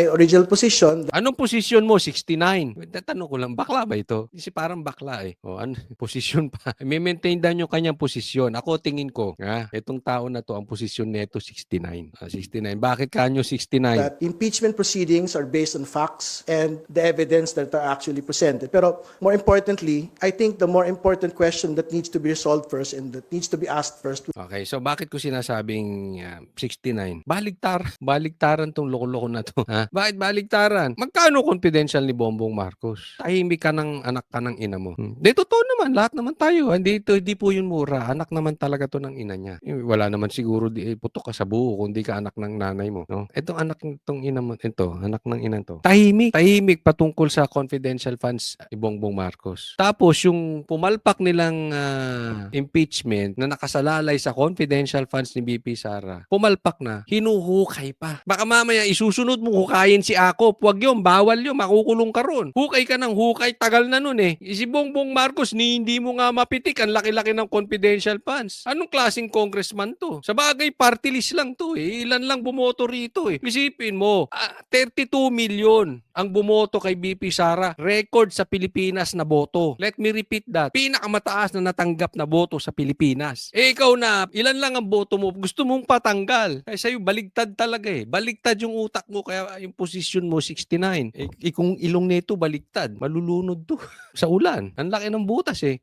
original position. Anong posisyon mo? 69. Tatanong ko lang, bakla ba ito? Kasi parang bakla eh. O, ano, posisyon pa. May maintain daw yung kanyang posisyon. Ako tingin ko, itong tao na to, ang posisyon nito 69. 69. Bakit kanyo 69? That impeachment proceedings are based on facts and the evidence that are actually presented. Pero more importantly, I think the more important question that needs to be resolved first and that needs to be asked first. Okay, so bakit ko sinasabing 69? Baligtaran tong loko-loko na to. Ha? Bakit baligtaran? Magkano confidential ni Bongbong Marcos? Tahimik ka ng anak ka ng ina mo. Di totoo naman, lahat naman tayo. Hindi po yun mura. Anak naman talaga to ng ina niya. Wala naman siguro putok ka sa buho kung di ka anak ng nanay mo. No? Itong anak ng ina mo, anak ng ina to. Tahimik patungkol sa confidential funds ni Bongbong Marcos. Tapos yung pumalpak nilang impeachment na nakasalalay sa confidential funds ni BP Sara, pumalpak na, hinuhukay pa. Baka mamaya isusunod mo hukayin si Akop. Huwag yun, bawal yun, makukulong ka ron. Hukay ka ng hukay, tagal na nun eh. Si Bongbong Marcos, hindi mo nga mapitik, ang laki-laki ng confidential funds. Anong klaseng congressman to? Sa bagay, party list lang to eh. Ilan lang bumoto rito eh. Isipin mo, 32 million ang bumoto kay BP Sara. Record sa Pilipinas na boto. Let me repeat that. Pinakamataas na natanggap na boto sa Pilipinas. Ikaw na, ilan lang ang boto mo? Gusto mong patanggal. Kaya sa'yo, baligtad talaga eh. Baligtad yung utak mo, kaya yung position mo, 69. Kung ilong nito, baligtad. Malulunod to sa ulan. Ang laki ng butas eh.